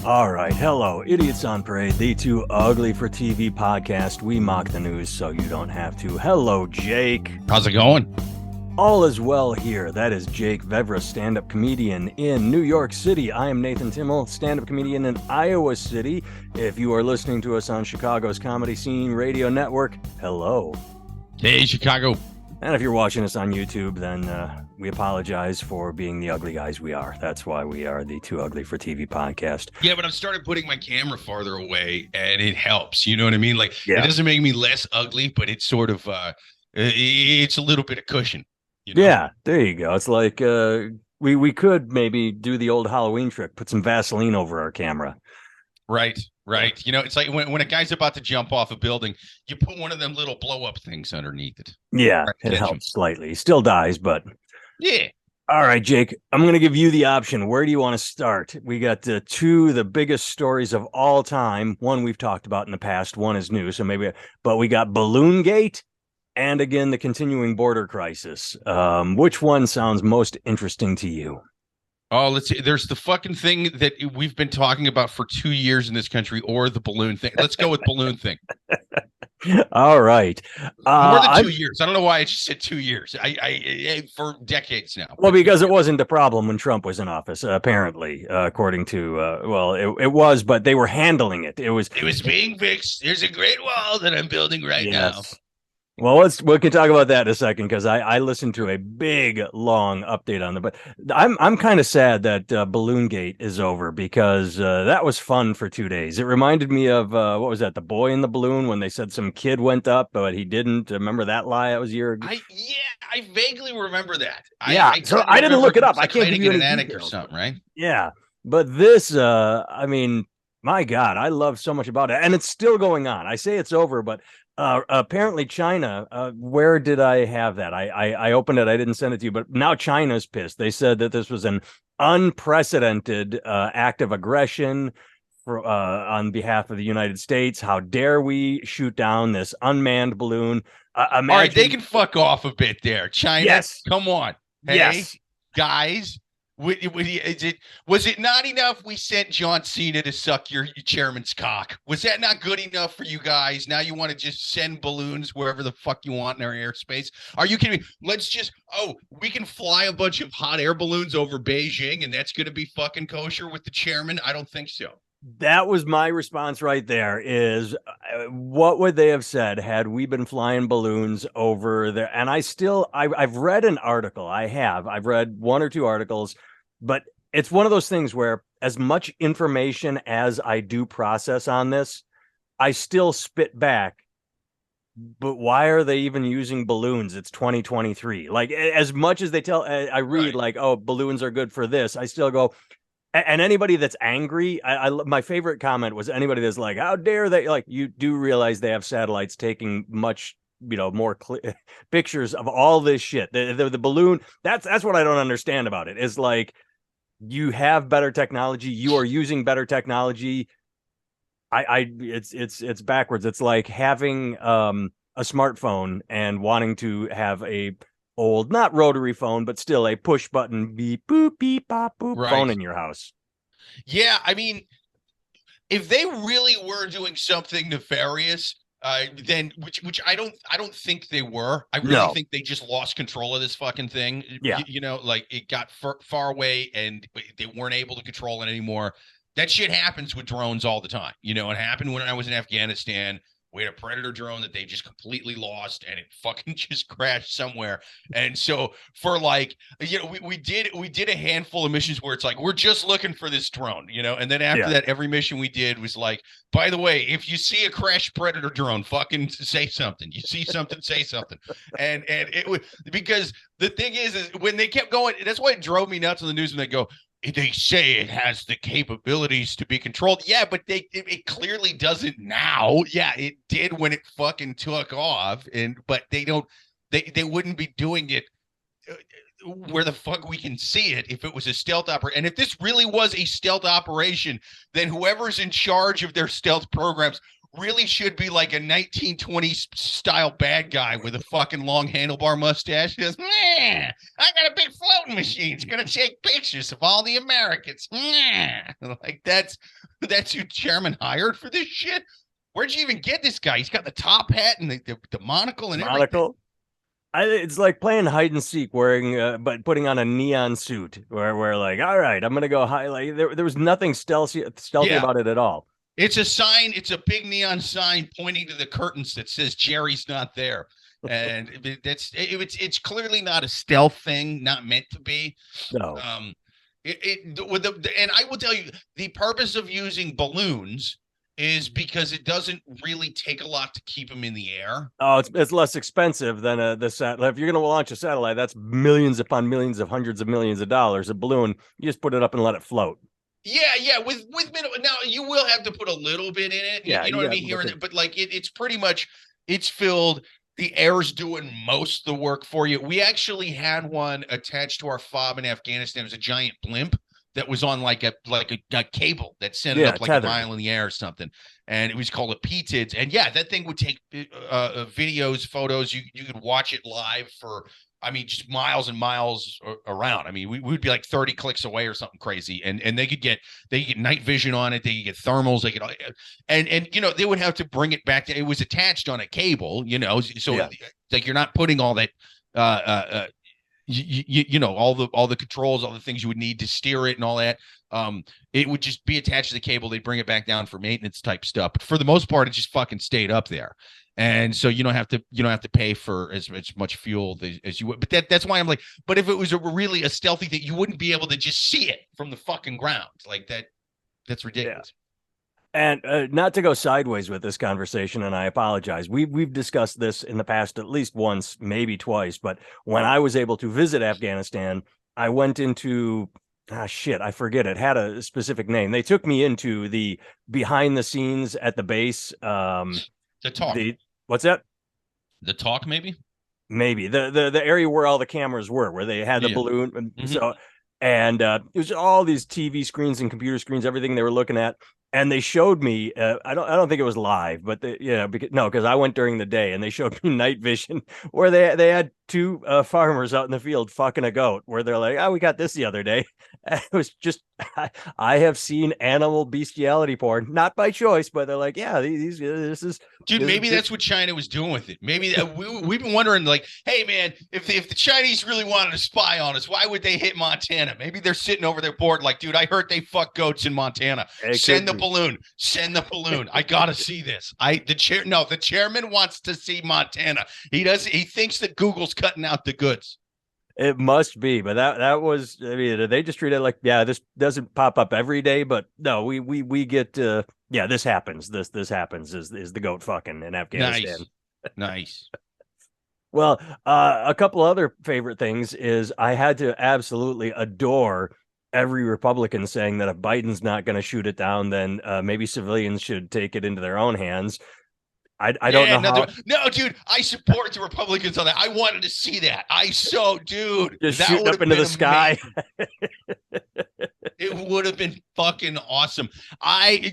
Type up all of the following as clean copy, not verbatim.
All right. Hello, Idiots on Parade, the Too Ugly for TV podcast. We mock the news so you don't have to. Hello, Jake. How's it going? All is well here. That is Jake Vevra, stand-up comedian in New York City. I am Nathan Timmel, stand-up comedian in Iowa City. If you are listening to us on Chicago's Comedy Scene Radio Network, hello. Hey, Chicago. And if you're watching us on YouTube, then we apologize for being the ugly guys we are. That's why we are the Too Ugly for TV podcast. Yeah, but I've started putting my camera farther away, and it helps. You know what I mean? Like, Yeah. It doesn't make me less ugly, but it's sort of, it's a little bit of cushion. You know? Yeah, there you go. It's like we could maybe do the old Halloween trick, put some Vaseline over our camera. Right. You know, it's like when a guy's about to jump off a building, you put one of them little blow-up things underneath it. Yeah, Right, it catch him. helps slightly. He still dies, but... Yeah. All right, Jake, I'm going to give you the option. Where do you want to start? We got two of the biggest stories of all time. One we've talked about in the past. One is new, so maybe... But we got Balloon Gate and, again, the continuing border crisis. Which one sounds most interesting to you? Oh, let's see. There's the fucking thing that we've been talking about for 2 years in this country, or the balloon thing. Let's go with balloon thing. All right. More than 2 years. I don't know why I just said 2 years. I for decades now. Well, because it wasn't a problem when Trump was in office, apparently, according to, it was, but they were handling it. It was being fixed. There's a great wall that I'm building right now. Well, we can talk about that in a second, because I listened to a big, long update on it. But I'm kind of sad that Balloon Gate is over, because that was fun for 2 days. It reminded me of, what was that, The Boy in the Balloon, when they said some kid went up, but he didn't. Remember that lie? That was a year ago. I vaguely remember that. I didn't look it up. I can't give you any attic details. or something, right? Yeah, but this, I mean, my God, I love so much about it, and it's still going on. I say it's over, but apparently China, where did I have that? I opened it. I didn't send it to you, but now China's pissed. They said that this was an unprecedented act of aggression on behalf of the United States. How dare we shoot down this unmanned balloon? All right, they can fuck off a bit there. China, yes. Come on. Hey, yes. Guys. Was it not enough we sent John Cena to suck your chairman's cock? Was that not good enough for you guys? Now you want to just send balloons wherever the fuck you want in our airspace? Are you kidding me? We can fly a bunch of hot air balloons over Beijing, and that's going to be fucking kosher with the chairman? I don't think so. That was my response right there, is what would they have said had we been flying balloons over there? And I've read an article. I've read one or two articles, but it's one of those things where, as much information as I do process on this, I still spit back. But why are they even using balloons? It's 2023. Like, as much as they I read like, oh, balloons are good for this, I still go... And anybody that's angry, my favorite comment was anybody that's like, how dare they? Like, you do realize they have satellites taking much, more pictures of all this shit. The balloon, that's what I don't understand about it. Is like, you have better technology. You are using better technology. It's backwards. It's like having a smartphone and wanting to have a old, not rotary phone, but still a push button beep boop beep pop boop phone in your house. Yeah, I mean, if they really were doing something nefarious, then which I don't think they were. I really think they just lost control of this fucking thing. Yeah, like it got far away and they weren't able to control it anymore. That shit happens with drones all the time. It happened when I was in Afghanistan. We had a Predator drone that they just completely lost, and it fucking just crashed somewhere. And so for we did a handful of missions where it's like, we're just looking for this drone, and then after that, every mission we did was like, by the way, if you see a crashed Predator drone, fucking say something. You see something, say something. And it was, because the thing is when they kept going, that's why it drove me nuts on the news when they go, they say it has the capabilities to be controlled. Yeah, but it clearly doesn't now. Yeah, it did when it fucking took off, but they wouldn't be doing it where the fuck we can see it if it was a stealth operation. And if this really was a stealth operation, then whoever's in charge of their stealth programs really should be like a 1920s style bad guy with a fucking long handlebar mustache. He goes, man, I got a big floating machine. It's gonna take pictures of all the Americans. Like that's who chairman hired for this shit. Where'd you even get this guy? He's got the top hat and the monocle and everything. It's like playing hide and seek, wearing but putting on a neon suit. Where like, all right, I'm gonna go high. Like there was nothing stealthy about it at all. It's a sign. It's a big neon sign pointing to the curtains that says Jerry's not there, and it's clearly not a stealth thing, not meant to be. No. And I will tell you, the purpose of using balloons is because it doesn't really take a lot to keep them in the air. Oh, it's less expensive than the satellite. If you're going to launch a satellite, that's millions upon millions of hundreds of millions of dollars. A balloon, you just put it up and let it float. Yeah. With minimal, now you will have to put a little bit in it. Yeah, you know what I mean here and there, but like it's pretty much it's filled. The air's doing most of the work for you. We actually had one attached to our fob in Afghanistan. It was a giant blimp that was on like a cable that sent it up like tethered. A mile in the air or something, and it was called a PTIDS. And yeah, that thing would take videos, photos. You could watch it live for, I mean, just miles and miles around. I mean, we would be like 30 clicks away or something crazy, and they could get night vision on it. They could get thermals. They could, and you know, they would have to bring it back. It was attached on a cable, you know, so like you're not putting all that. You know, all the controls, all the things you would need to steer it and all that. It would just be attached to the cable. They'd bring it back down for maintenance type stuff. But for the most part, it just fucking stayed up there. And so you don't have to pay for as much fuel as you would. But that's why I'm like, but if it was really a stealthy thing, you wouldn't be able to just see it from the fucking ground like that. That's ridiculous. Yeah. And not to go sideways with this conversation, and I apologize. We've discussed this in the past at least once, maybe twice. But when I was able to visit Afghanistan, I went into I forget it had a specific name. They took me into the behind the scenes at the base. The talk. What's that? The talk, maybe. Maybe the area where all the cameras were they had the balloon. Mm-hmm. So and it was all these TV screens and computer screens, everything they were looking at. And they showed me, I don't think it was live, but because I went during the day, and they showed me night vision where they had two farmers out in the field fucking a goat, where they're like, we got this the other day. And it was just, I have seen animal bestiality porn, not by choice, but they're like, this is. Dude, maybe that's what China was doing with it. Maybe we've been wondering, like, hey, man, if the Chinese really wanted to spy on us, why would they hit Montana? Maybe they're sitting over their board like, dude, I heard they fuck goats in Montana. Send the balloon. Send the balloon. I got to see this. The chairman wants to see Montana. He thinks that Google's cutting out the goods. It must be, but that was, I mean, they just treat it like, this doesn't pop up every day, but no, we get, this happens. This happens is the goat fucking in Afghanistan. Nice. Well, a couple other favorite things is I had to absolutely adore every Republican saying that if Biden's not going to shoot it down, then maybe civilians should take it into their own hands. I don't know. No, dude, I support the Republicans on that. I wanted to see that. Dude, just that shooting up into the sky. It would have been fucking awesome. I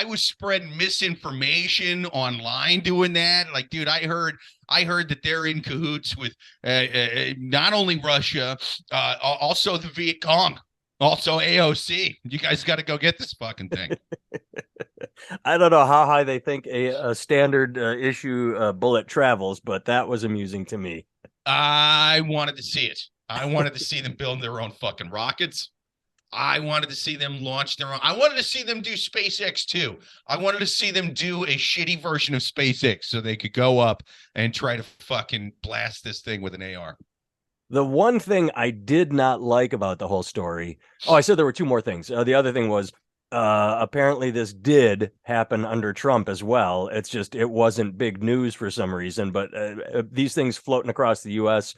was spreading misinformation online doing that. Like, dude, I heard that they're in cahoots with not only Russia, also the Viet Cong. Also AOC. You guys got to go get this fucking thing. I don't know how high they think a standard issue bullet travels, but that was amusing to me. I wanted to see it. I wanted to see them build their own fucking rockets. I wanted to see them launch their own. I wanted to see them do SpaceX too. I wanted to see them do a shitty version of SpaceX so they could go up and try to fucking blast this thing with an AR. The one thing I did not like about the whole story. I said there were two more things. The other thing was apparently this did happen under Trump as well. It's just it wasn't big news for some reason. But these things floating across the U.S.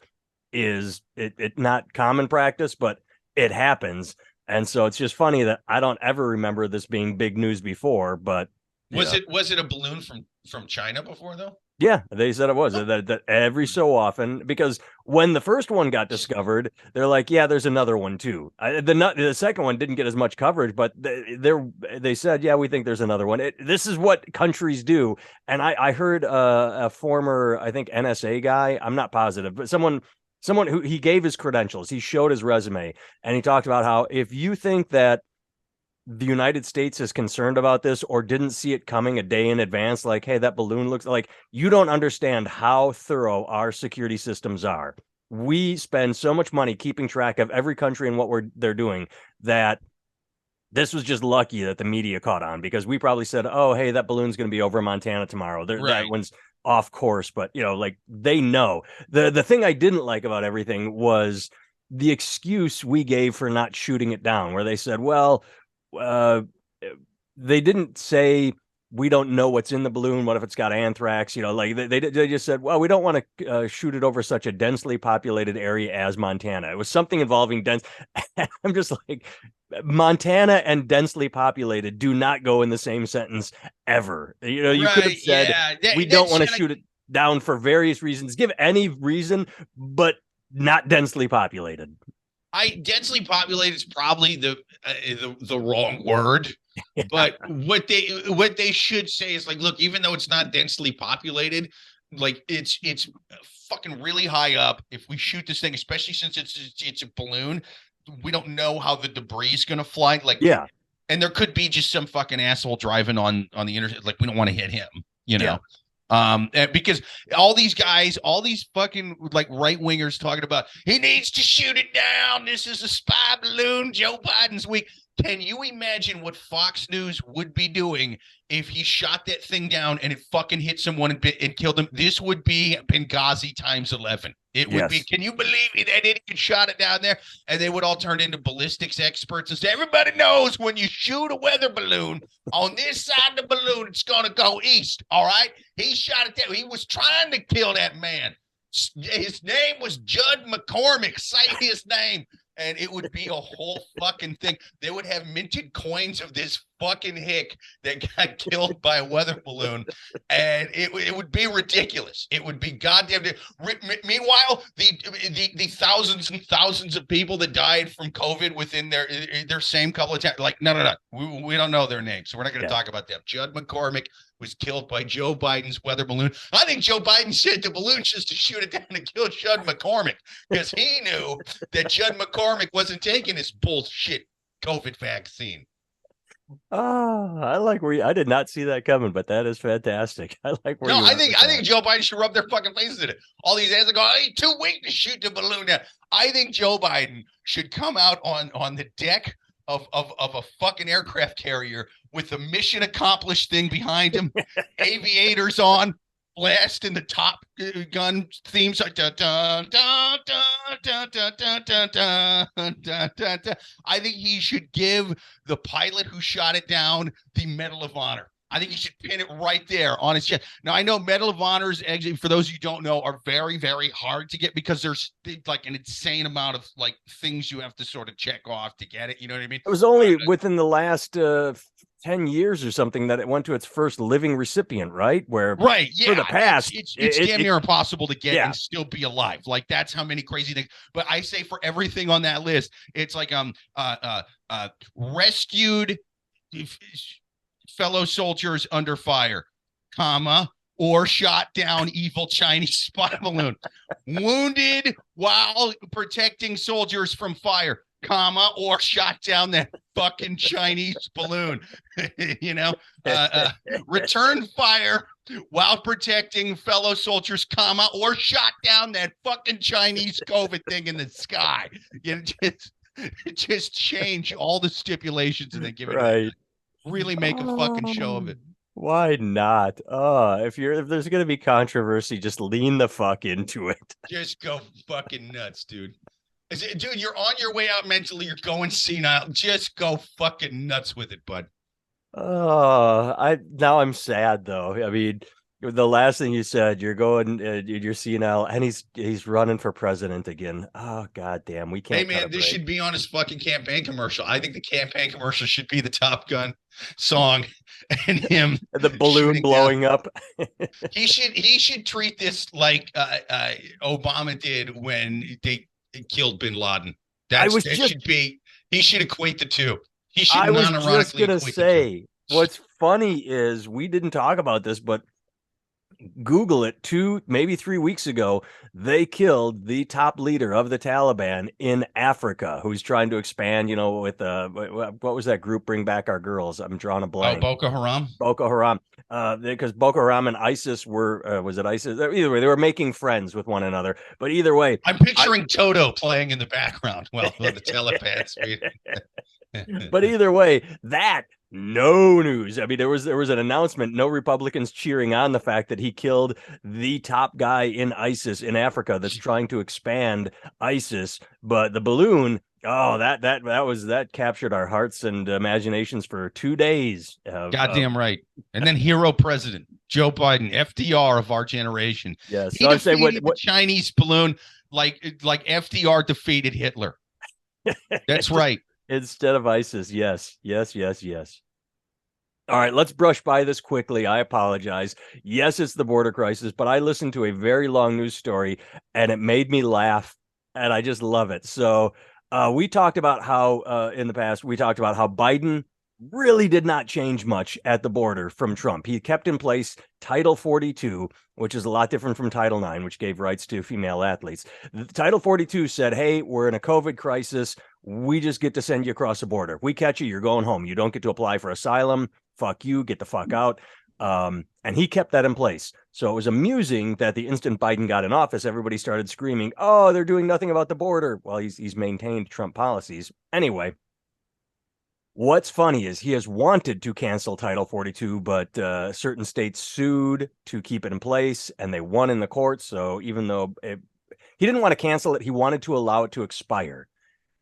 is it not common practice, but it happens. And so it's just funny that I don't ever remember this being big news before. But was it a balloon from China before though? Yeah, they said it was that every so often, because when the first one got discovered, they're like, yeah, there's another one too. The second one didn't get as much coverage, but they said, yeah, we think there's another one. This is what countries do. And I heard a former, I think NSA guy, I'm not positive, but someone who he gave his credentials, he showed his resume, and he talked about how if you think that the United States is concerned about this or didn't see it coming a day in advance, like, hey, that balloon looks like, you don't understand how thorough our security systems are. We spend so much money keeping track of every country and what they're doing, that this was just lucky that the media caught on, because we probably said, oh, hey, that balloon's going to be over Montana tomorrow. That one's off course. But, like, they know. The thing I didn't like about everything was the excuse we gave for not shooting it down, where they said, well, they didn't say we don't know what's in the balloon. What if it's got anthrax? Like they just said, well, we don't want to shoot it over such a densely populated area as Montana. It was something involving dense. I'm just like, Montana and densely populated do not go in the same sentence ever. You could have said, we don't want to shoot it down for various reasons. Give any reason, but not densely populated. Densely populated is probably the wrong word, but what they should say is like, look, even though it's not densely populated, like it's fucking really high up. If we shoot this thing, especially since it's a balloon, we don't know how the debris is gonna fly. Like, yeah, and there could be just some fucking asshole driving on the interstate. Like, we don't want to hit him, Yeah. Because all these guys, all these fucking like right wingers talking about he needs to shoot it down. This is a spy balloon. Joe Biden's weak. Can you imagine what Fox News would be doing if he shot that thing down and it fucking hit someone and killed them? This would be Benghazi times 11. It would be. Can you believe it? That idiot shot it down there, and they would all turn into ballistics experts and say, everybody knows when you shoot a weather balloon on this side of the balloon, it's going to go east. All right. He shot it there. He was trying to kill that man. His name was Judd McCormick. Say his name. And it would be a whole fucking thing. They would have minted coins of this fucking hick that got killed by a weather balloon, and it would be ridiculous. It would be goddamn. Meanwhile, the thousands and thousands of people that died from COVID within their same couple of times, like, no, we don't know their names, so we're not going to talk about them. Judd McCormick was killed by Joe Biden's weather balloon. I think Joe Biden sent the balloon just to shoot it down and kill Judd McCormick, because he knew that Judd McCormick wasn't taking his bullshit COVID vaccine. I like where I did not see that coming, but that is fantastic. I like where. No, I think Joe Biden should rub their fucking faces in it. All these ads are going, hey, too weak to shoot the balloon down. I think Joe Biden should come out on the deck of a fucking aircraft carrier with the mission accomplished thing behind him, aviators on, blast in the Top Gun themes. I think he should give the pilot who shot it down the Medal of Honor. I think you should pin it right there on his chest. Now, I know Medal of Honors, actually, for those of you who don't know, are very, very hard to get, because there's like an insane amount of like things you have to sort of check off to get it. You know what I mean? It was only within the last 10 years or something that it went to its first living recipient, right? Where for the past, it's damn near impossible to get and still be alive. Like, that's how many crazy things. But I say for everything on that list, it's like rescued fellow soldiers under fire, or shot down evil Chinese spy balloon, wounded while protecting soldiers from fire, or shot down that fucking Chinese balloon. Return fire while protecting fellow soldiers, or shot down that fucking Chinese COVID thing in the sky. Just change all the stipulations and then give it right. Really make a fucking show of it. Why not? If there's gonna be controversy, just lean the fuck into it. Just go fucking nuts, dude. Dude, you're on your way out mentally. You're going senile. Just go fucking nuts with it, bud. Now I'm sad though. I mean, the last thing you said, you're going, you're senile, and he's running for president again. Oh, goddamn, we can't. Hey man, this should be on his fucking campaign commercial. I think the campaign commercial should be the Top Gun song. and him The balloon shooting down. blowing up. He should treat this like Obama did when they killed Bin Laden. I That's was that just should be. He should equate the two. He should I was just non-ironically gonna equate the two. say, what's funny is we didn't talk about this, but Google it 2, maybe 3 weeks ago. They killed the top leader of the Taliban in Africa, who's trying to expand, with what was that group? Bring Back Our Girls. I'm drawing a Oh, blank. Boko Haram. Boko Haram, because Boko Haram and ISIS were, was it ISIS? Either way, they were making friends with one another. But either way, I'm picturing Toto playing in the background. Well, the Taliban's. but either way, that no news. I mean, there was an announcement. No Republicans cheering on the fact that he killed the top guy in ISIS in Africa that's trying to expand ISIS. But the balloon, oh, that captured our hearts and imaginations for 2 days. Goddamn right. And then hero president Joe Biden, FDR of our generation. Yes. He So I'm saying defeated the Chinese balloon like FDR defeated Hitler. That's right. Instead of ISIS. Yes. All right, let's brush by this quickly. I apologize. Yes, it's the border crisis, but I listened to a very long news story and it made me laugh, and I just love it. So we talked about how in the past, we talked about how Biden really did not change much at the border from Trump. He kept in place Title 42, which is a lot different from Title 9, which gave rights to female athletes. Title 42 said, hey, we're in a COVID crisis. We just get to send you across the border. If we catch you, you're going home. You don't get to apply for asylum. Fuck you, get the fuck out. And he kept that in place. So it was amusing that the instant Biden got in office, everybody started screaming, oh, they're doing nothing about the border. Well, he's maintained Trump policies. Anyway, what's funny is he has wanted to cancel Title 42, but certain states sued to keep it in place, and they won in the courts. So even though he didn't want to cancel it, he wanted to allow it to expire.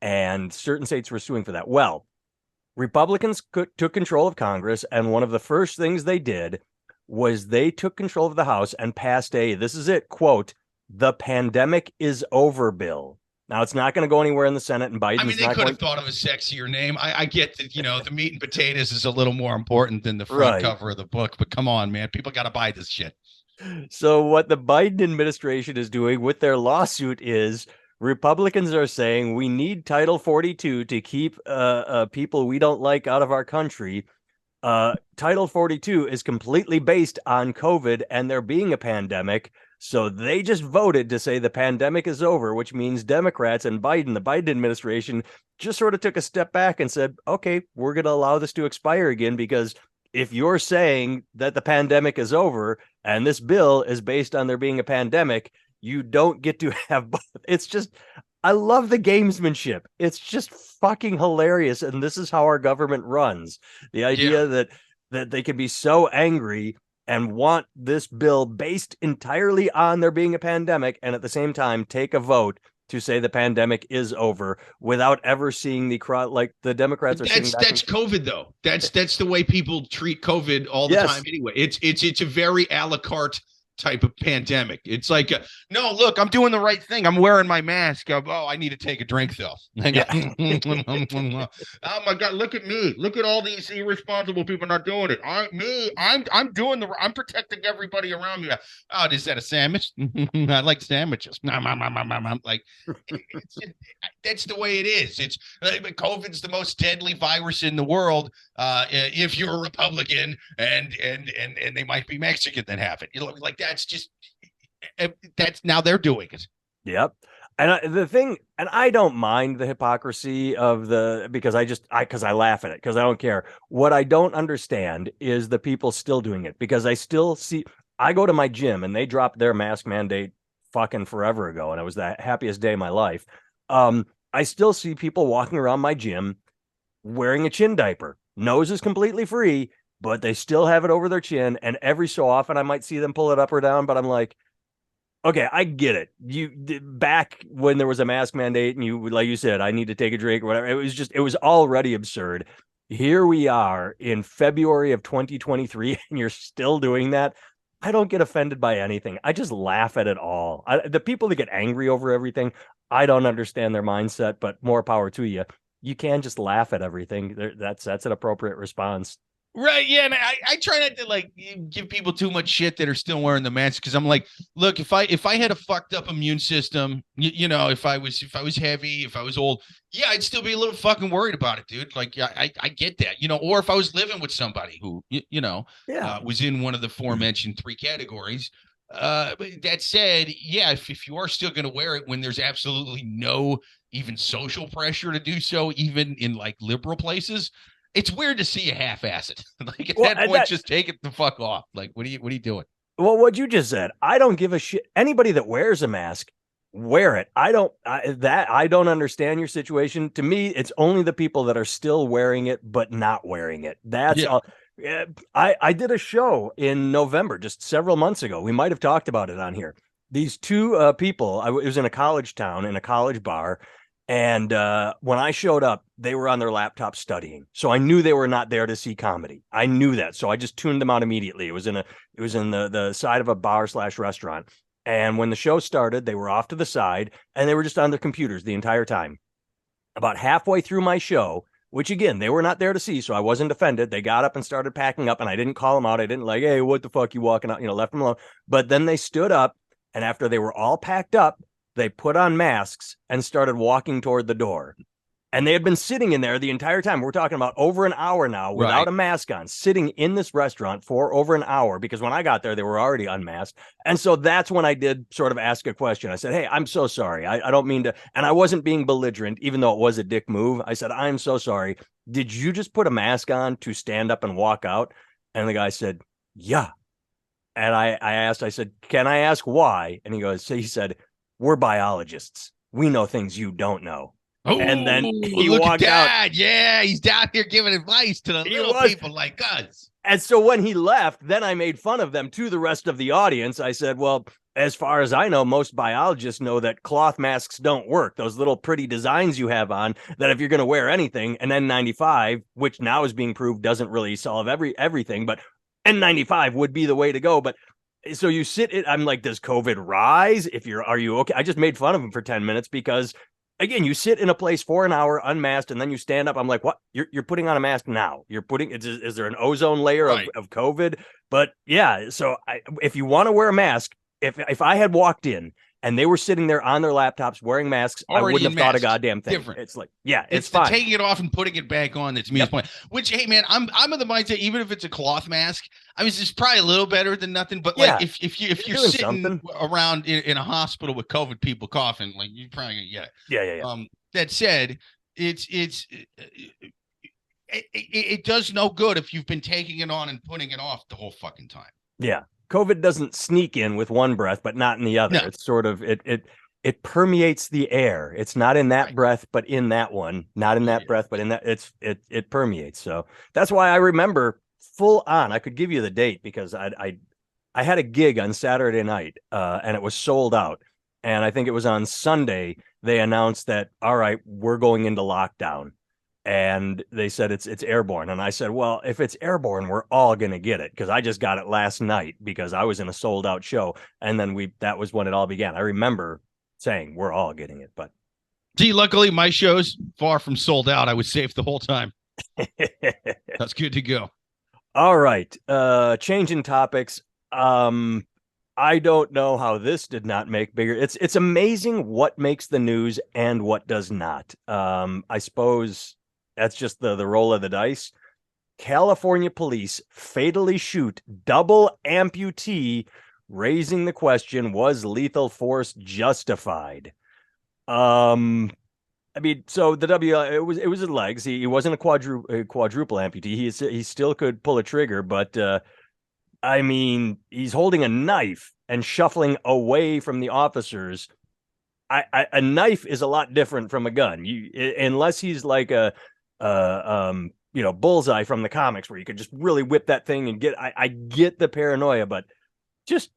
And certain states were suing for that. Well, Republicans took control of Congress, and one of the first things they did was they took control of the House and passed this is it, quote, the pandemic is over bill. Now, it's not going to go anywhere in the Senate, and Biden's they could have thought of a sexier name. I get that, the meat and potatoes is a little more important than the front cover of the book, but come on, man. People got to buy this shit. So what the Biden administration is doing with their lawsuit is Republicans are saying we need Title 42 to keep people we don't like out of our country. Title 42 is completely based on COVID and there being a pandemic. So they just voted to say the pandemic is over, which means Democrats and Biden, the Biden administration, just sort of took a step back and said, okay, we're going to allow this to expire again, because if you're saying that the pandemic is over and this bill is based on there being a pandemic, you don't get to have both. It's just, I love the gamesmanship. It's just fucking hilarious. And this is how our government runs. The idea that they can be so angry and want this bill based entirely on there being a pandemic, and at the same time take a vote to say the pandemic is over without ever seeing the crowd. Like the Democrats are that's COVID though. That's the way people treat COVID all the time anyway. It's a very a la carte type of pandemic. It's like, no, look, I'm doing the right thing. I'm wearing my mask. I need to take a drink though. Oh my God, look at me. Look at all these irresponsible people not doing it. I'm doing I'm protecting everybody around me. Oh, is that a sandwich? I like sandwiches. Like, that's the way it is. It's COVID's the most deadly virus in the world. If you're a Republican and they might be Mexican that have it, like that. That's now they're doing it. Yep. And the thing, and I don't mind the hypocrisy of because I laugh at it because I don't care. What I don't understand is the people still doing it, because I still see, I go to my gym and they dropped their mask mandate fucking forever ago, and it was the happiest day of my life. I still see people walking around my gym wearing a chin diaper. Nose is completely free, but they still have it over their chin. And every so often I might see them pull it up or down, but I'm like, okay, I get it. You back when there was a mask mandate and you, like you said, I need to take a drink or whatever. It was already absurd. Here we are in February of 2023 and you're still doing that. I don't get offended by anything. I just laugh at it all. The people that get angry over everything, I don't understand their mindset, but more power to you. You can just laugh at everything. That's an appropriate response. Right, yeah, and I try not to like give people too much shit that are still wearing the mask because I'm like, look, if I had a fucked up immune system, if I was heavy, if I was old, yeah, I'd still be a little fucking worried about it, dude. Like, I get that, or if I was living with somebody who Yeah. was in one of the aforementioned three categories. But that said, yeah, if you are still going to wear it when there's absolutely no even social pressure to do so, even in like liberal places, it's weird to see you half-ass it. Like at Well, that point, just take it the fuck off. Like, what are you doing? well, what you just said, I don't give a shit. Anybody that wears a mask, wear it. I don't understand your situation. To me, it's only the people that are still wearing it but not wearing it. That's Yeah. all. I did a show in November, just several months ago. We might have talked about it on here. These two people, it was in a college town, in a college bar. And when I showed up, they were on their laptop studying. So I knew they were not there to see comedy. I knew that. So I just tuned them out immediately. It was in the side of a bar / restaurant. And when the show started, they were off to the side and they were just on their computers the entire time. About halfway through my show, which again, they were not there to see, so I wasn't offended. They got up and started packing up, and I didn't call them out. I didn't like, hey, what the fuck you walking out? Left them alone. But then they stood up, and after they were all packed up, they put on masks and started walking toward the door. And they had been sitting in there the entire time. We're talking about over an hour now without a mask on, sitting in this restaurant for over an hour, because when I got there, they were already unmasked. And so that's when I did sort of ask a question. I said, hey, I'm so sorry. I don't mean to. And I wasn't being belligerent, even though it was a dick move. I said, I'm so sorry. Did you just put a mask on to stand up and walk out? And the guy said, yeah. And I said, can I ask why? And he said, we're biologists. We know things you don't know. Oh, and then he look walked at that. out. Yeah, he's down here giving advice to the little people like us. And so when he left, then I made fun of them to the rest of the audience. I said, well, as far as I know, most biologists know that cloth masks don't work. Those little pretty designs you have on, that if you're going to wear anything, an N95, which now is being proved doesn't really solve everything, but N95 would be the way to go. But so you sit it, I'm like, does COVID rise? Are you okay? I just made fun of him for 10 minutes because again, you sit in a place for an hour unmasked and then you stand up. I'm like, what? You're putting on a mask now. Is there an ozone layer of COVID? But yeah, so if you want to wear a mask, if I had walked in and they were sitting there on their laptops wearing masks, I wouldn't have thought a goddamn thing. Different. It's like, yeah, it's fine. Taking it off and putting it back on that's me point. Which, hey man, I'm of the mindset, even if it's a cloth mask, I mean, it's probably a little better than nothing. But like, if you're sitting around in a hospital with COVID people coughing, like you're probably gonna get it. Yeah. That said, it does no good if you've been taking it on and putting it off the whole fucking time. Yeah. COVID doesn't sneak in with one breath, but not in the other. No. It's sort of it permeates the air. It's not in that breath, but in that one. Not in that breath, but in that it permeates. So that's why I remember full on. I could give you the date because I had a gig on Saturday night, and it was sold out. And I think it was on Sunday they announced that, all right, we're going into lockdown. And they said it's airborne. And I said, well, if it's airborne, we're all going to get it, because I just got it last night because I was in a sold out show. And then that was when it all began. I remember saying we're all getting it. But gee, luckily my show's far from sold out. I was safe the whole time. That's good to go. All right. Changing topics. I don't know how this did not make bigger. It's amazing what makes the news and what does not. I suppose that's just the roll of the dice. California police fatally shoot double amputee, raising the question, was lethal force justified? I mean, so it was his legs. He wasn't a quadruple amputee. He still could pull a trigger, but I mean, he's holding a knife and shuffling away from the officers. A knife is a lot different from a gun. Unless he's like a Bullseye from the comics, where you could just really whip that thing and I get the paranoia, but just,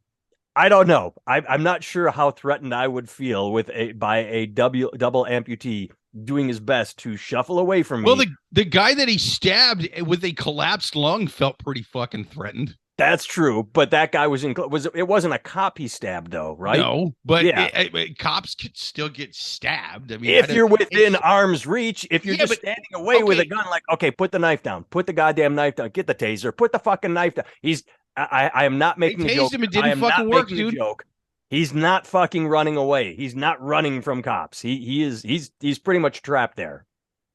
I don't know. I'm not sure how threatened I would feel by a double amputee doing his best to shuffle away from me. Well, the guy that he stabbed with a collapsed lung felt pretty fucking threatened. That's true, but that guy was it wasn't a cop he stabbed though, right? No, but Yeah. cops could still get stabbed. I mean, If you're within arm's reach, if you're Yeah, just but standing away with a okay, gun, like, okay, put the knife down, put the goddamn knife down, get the taser, put the fucking knife down. I am not they making a tased joke. him. It I didn't am fucking not work, making a dude. joke. He's not fucking running away. He's not running from cops. He's pretty much trapped there.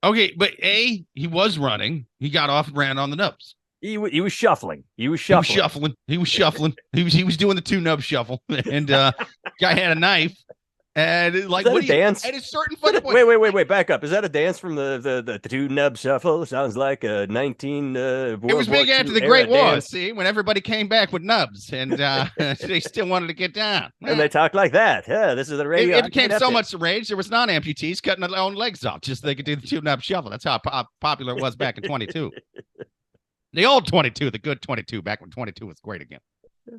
Okay, but he was running. He got off and ran on the nubs. He was shuffling. He was He was shuffling. shuffling. He was doing the two nub shuffle, and guy had a knife. And like, Is that what a do you dance? at a certain fucking point? Wait, back up. Is that a dance from the two nub shuffle? Sounds like a 19 It was big after the Great War, see, when everybody came back with nubs and they still wanted to get down. And they talk like that. Yeah, this is the radio. It became so much rage. There was non-amputees cutting their own legs off just so they could do the two nub shuffle. That's how popular it was back in 22. The old 22, the good 22, back when 22 was great again.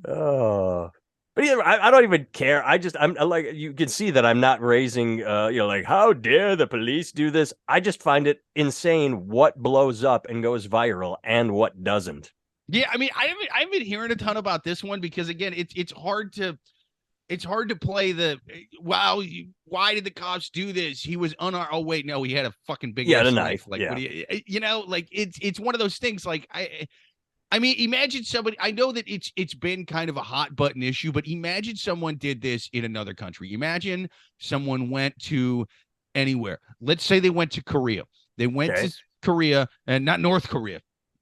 Oh. But either I don't even care. I'm like, you can see that I'm not raising, like, how dare the police do this? I just find it insane what blows up and goes viral and what doesn't. Yeah, I mean, I haven't been hearing a ton about this one because again, it's hard to play the wow. Why did the cops do this? He was unarmed. Oh wait, no, he had a fucking big a knife. Like, yeah. what do you know, like it's one of those things. Like I mean, imagine somebody. I know that it's been kind of a hot button issue, but imagine someone did this in another country. Imagine someone went to anywhere. Let's say they went to Korea. They went to Korea and not North Korea.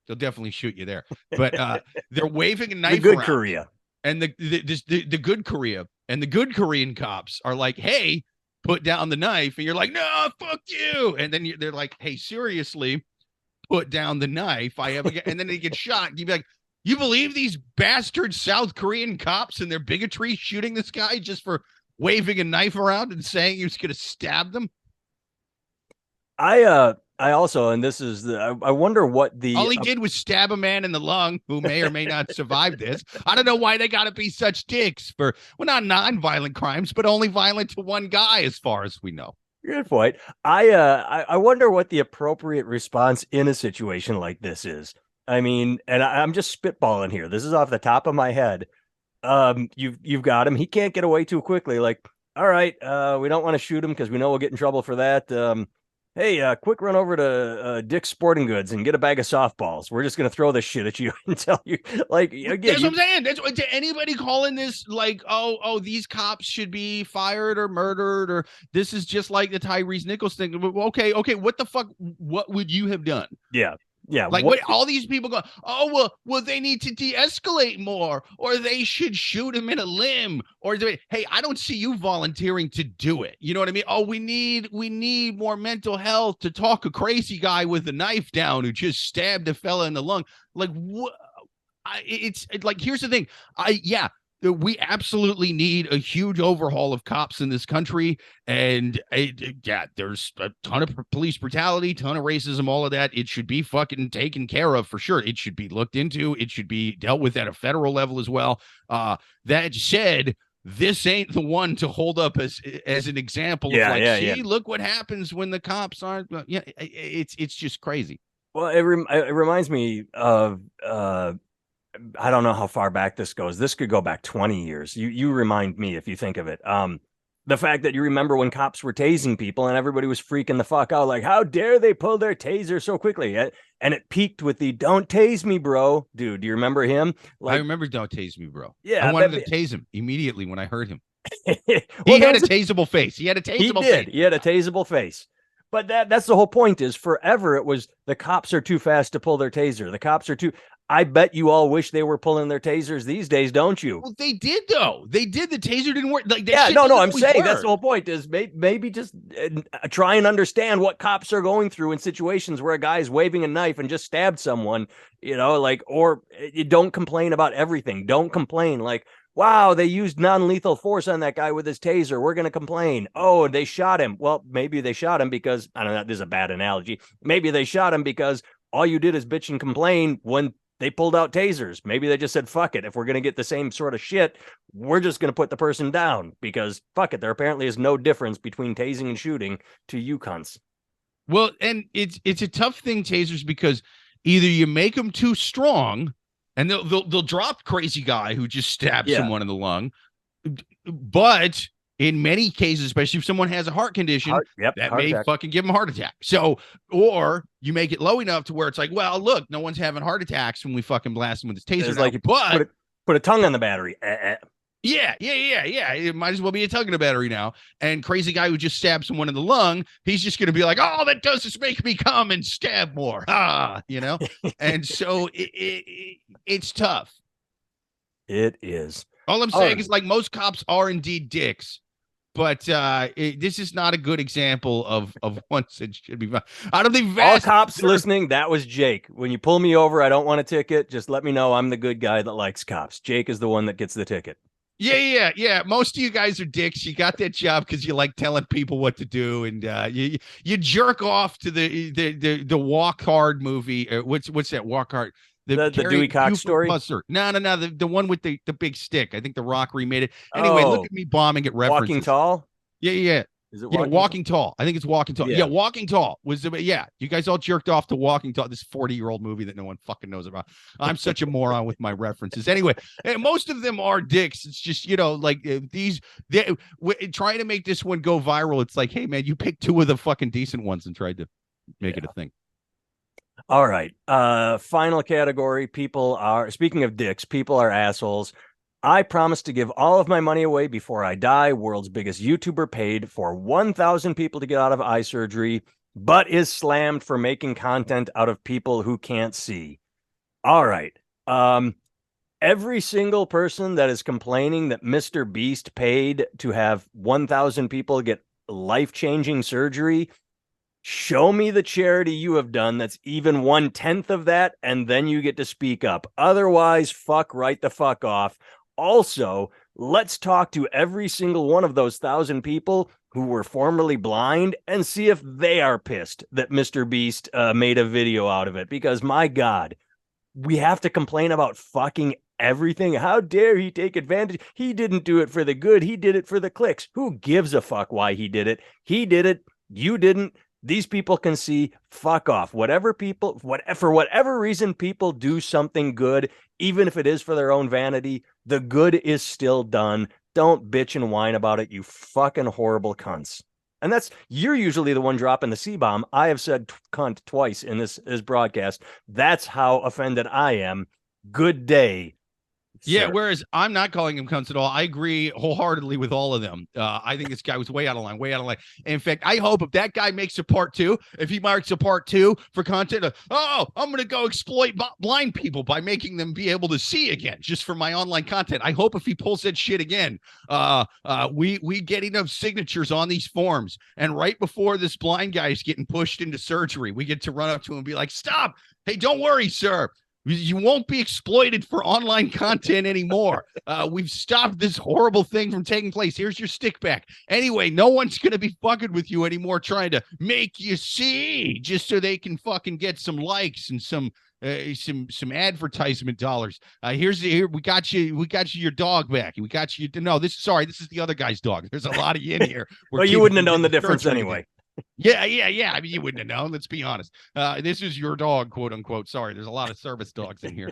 They'll definitely shoot you there. But they're waving a knife. The good around, Korea. And the good Korea and the good Korean cops are like, hey, put down the knife. And you're like, no, fuck you. And then they're like, hey, seriously, put down the knife. And then they get shot. You'd be like, you believe these bastard South Korean cops and their bigotry shooting this guy just for waving a knife around and saying he was going to stab them? I also, and this is I wonder what all he did was stab a man in the lung who may or may not survive this. I don't know why they got to be such dicks for, well, not non-violent crimes, but only violent to one guy, as far as we know. Good point. I wonder what the appropriate response in a situation like this is. I mean, and I'm just spitballing here. This is off the top of my head. You've got him. He can't get away too quickly. Like, all right, we don't want to shoot him because we know we'll get in trouble for that. Hey, quick run over to Dick's Sporting Goods and get a bag of softballs. We're just gonna throw this shit at you and tell you, like, again, that's what I'm saying. That's what, to anybody calling this like, oh, these cops should be fired or murdered, or this is just like the Tyrese Nichols thing. Okay, what the fuck? What would you have done? Yeah. Like what all these people go, oh, well, they need to de-escalate more, or they should shoot him in a limb, or hey, I don't see you volunteering to do it. You know what I mean? Oh, we need more mental health to talk a crazy guy with a knife down who just stabbed a fella in the lung. Like what? It's like, here's the thing. We absolutely need a huge overhaul of cops in this country. And there's a ton of police brutality, ton of racism, all of that. It should be fucking taken care of for sure. It should be looked into. It should be dealt with at a federal level as well. That said, this ain't the one to hold up as an example of see, look what happens when the cops aren't. It's just crazy. Well, it reminds me of I don't know how far back this goes. This could go back 20 years. You remind me if you think of it. The fact that you remember when cops were tasing people and everybody was freaking the fuck out, like, how dare they pull their taser so quickly? And it peaked with the "don't tase me, bro." Dude, do you remember him? Like, I remember "don't tase me, bro." Yeah, I wanted to tase him immediately when I heard him. Well, he had a taseable face. He had a taseable face. He had a taseable face. But that's the whole point. Is forever it was the cops are too fast to pull their taser. The cops are too. I bet you all wish they were pulling their tasers these days, don't you? Well, they did though. They did. The taser didn't work. Like, I'm saying that's the whole point. Is maybe just try and understand what cops are going through in situations where a guy's waving a knife and just stabbed someone. Or you don't complain about everything. Don't complain like, wow, they used non-lethal force on that guy with his taser. We're going to complain. Oh, they shot him. Well, maybe they shot him because, I don't know, this is a bad analogy. Maybe they shot him because all you did is bitch and complain when they pulled out tasers. Maybe they just said, fuck it. If we're going to get the same sort of shit, we're just going to put the person down because fuck it. There apparently is no difference between tasing and shooting to you cunts. Well, and it's a tough thing, tasers, because either you make them too strong And they'll drop crazy guy who just stabbed Yeah. someone in the lung. But in many cases, especially if someone has a heart condition, that heart may attack. fucking give them a heart attack. So, or you make it low enough to where it's like, well, look, no one's having heart attacks when we fucking blast them with this taser. It's Now, like you but put a tongue on the battery. yeah. It might as well be a tug in a battery now. And crazy guy who just stabbed someone in the lung, he's just going to be like, all that does is make me come and stab more. You know? And so it's tough. It is. All I'm saying is, like, most cops are indeed dicks, but this is not a good example of ones that should be. I don't think all cops listening. That was Jake. When you pull me over, I don't want a ticket. Just let me know I'm the good guy that likes cops. Jake is the one that gets the ticket. Yeah. Most of you guys are dicks. You got that job because you like telling people what to do, and you jerk off to the Walk Hard movie. What's that? Walk Hard. The Dewey Cox story? No. The one with the big stick. I think The Rock remade it. Anyway, look at me bombing at references. Walking Tall? Yeah. Is it Walking Tall? I think it's Walking Tall. Yeah. Yeah, Walking Tall was you guys all jerked off to Walking Tall, this 40-year-old movie that no one fucking knows about. I'm such a moron with my references. Anyway, most of them are dicks. It's just, like trying to make this one go viral. It's like, hey man, you picked two of the fucking decent ones and tried to make it a thing. All right. Final category. People are, speaking of dicks, people are assholes. I promise to give all of my money away before I die. World's biggest YouTuber paid for 1,000 people to get out of eye surgery, but is slammed for making content out of people who can't see. All right. Every single person that is complaining that Mr. Beast paid to have 1,000 people get life-changing surgery, show me the charity you have done that's even 1/10 of that, and then you get to speak up. Otherwise, fuck right the fuck off. Also, let's talk to every single one of those 1,000 people who were formerly blind and see if they are pissed that Mr. Beast made a video out of it. Because, my God, we have to complain about fucking everything. How dare he take advantage? He didn't do it for the good. He did it for the clicks. Who gives a fuck why he did it? He did it. You didn't. These people can see. Fuck off. For whatever reason people do something good, even if it is for their own vanity, the good is still done. Don't bitch and whine about it, you fucking horrible cunts. And you're usually the one dropping the C-bomb. I have said cunt twice in this broadcast. That's how offended I am. Good day. Yeah, sir. Whereas I'm not calling him cunts at all. I agree wholeheartedly with all of them. I think this guy was way out of line. In fact, I hope if that guy makes a part 2, if he marks a part 2 for content, I'm going to go exploit blind people by making them be able to see again, just for my online content. I hope if he pulls that shit again, we get enough signatures on these forms. And right before this blind guy is getting pushed into surgery, we get to run up to him and be like, stop. Hey, don't worry, sir. You won't be exploited for online content anymore. We've stopped this horrible thing from taking place. Here's your stick back. Anyway, no one's going to be fucking with you anymore trying to make you see just so they can fucking get some likes and some advertisement dollars. Here we got you your dog back. We got you. No, this is the other guy's dog. There's a lot of you in here. Well, you wouldn't have known the difference anyway. Yeah. I mean, you wouldn't have known. Let's be honest. This is your dog, quote unquote. Sorry, there's a lot of service dogs in here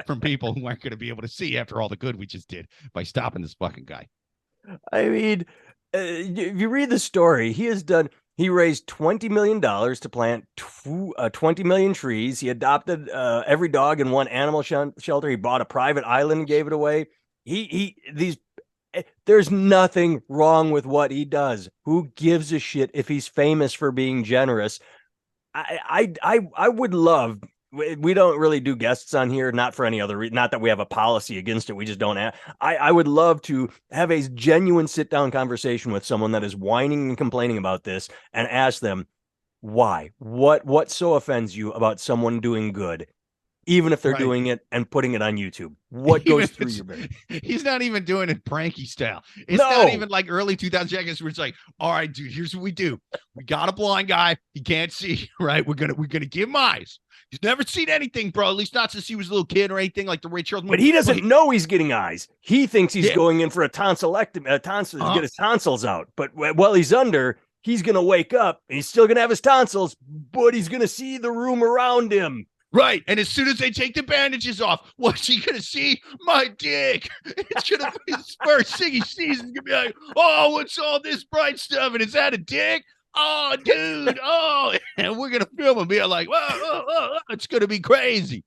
from people who aren't going to be able to see after all the good we just did by stopping this fucking guy. I mean, if you read the story, he raised $20 million to plant 20 million trees. He adopted every dog in one animal shelter. He bought a private island and gave it away. There's nothing wrong with what he does. Who gives a shit if he's famous for being generous? I would love. We don't really do guests on here, not for any other reason. Not that we have a policy against it. We just don't have. I would love to have a genuine sit-down conversation with someone that is whining and complaining about this and ask them why. What so offends you about someone doing good? Even if they're doing it and putting it on YouTube, what goes through your brain? He's not even doing it pranky style. It's not even like early 2000 jackets where it's like, all right, dude, here's what we do. We got a blind guy. He can't see, right? We're gonna give him eyes. He's never seen anything, bro. At least not since he was a little kid or anything like the Ray Charles movie. But he doesn't know he's getting eyes. He thinks he's going in for a tonsillectomy, to get his tonsils out. But while he's under, he's gonna wake up and he's still gonna have his tonsils, but he's gonna see the room around him. Right. And as soon as they take the bandages off, what's he going to see? My dick. It's going to be his first thing he sees. He's going to be like, oh, what's all this bright stuff? And is that a dick? Oh, dude. Oh, and we're going to film him being like, whoa, it's going to be crazy.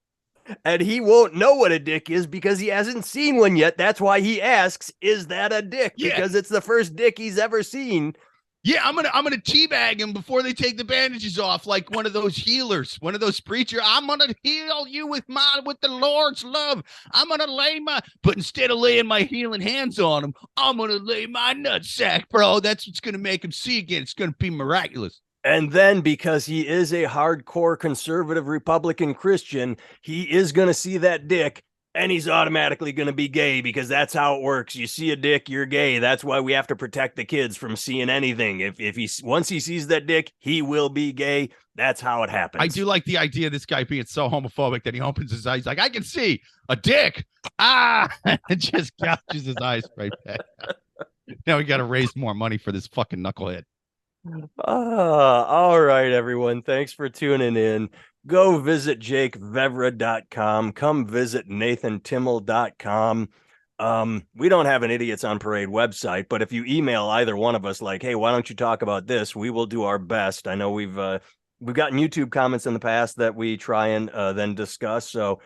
And he won't know what a dick is because he hasn't seen one yet. That's why he asks, is that a dick? Yeah. Because it's the first dick he's ever seen. Yeah, I'm gonna teabag him before they take the bandages off, like one of those healers, one of those preachers. I'm gonna heal you with the Lord's love. I'm gonna but instead of laying my healing hands on him, I'm gonna lay my nutsack, bro. That's what's gonna make him see again. It's gonna be miraculous. And then because he is a hardcore conservative Republican Christian, he is going to see that dick and he's automatically going to be gay because that's how it works. You see a dick, you're gay. That's why we have to protect the kids from seeing anything. Once he sees that dick, he will be gay. That's how it happens. I do like the idea of this guy being so homophobic that he opens his eyes like, I can see a dick. And just gouges his eyes right back. Now we got to raise more money for this fucking knucklehead. All right, everyone. Thanks for tuning in. Go visit jakevevra.com. Come visit nathantimmel.com. We don't have an Idiots on Parade website, but if you email either one of us like, hey, why don't you talk about this? We will do our best. I know we've gotten YouTube comments in the past that we try and then discuss. So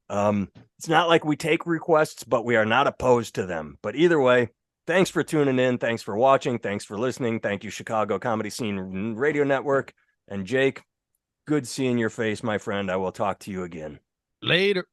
it's not like we take requests, but we are not opposed to them. But either way, thanks for tuning in. Thanks for watching. Thanks for listening. Thank you, Chicago Comedy Scene Radio Network. And Jake, good seeing your face, my friend. I will talk to you again. Later.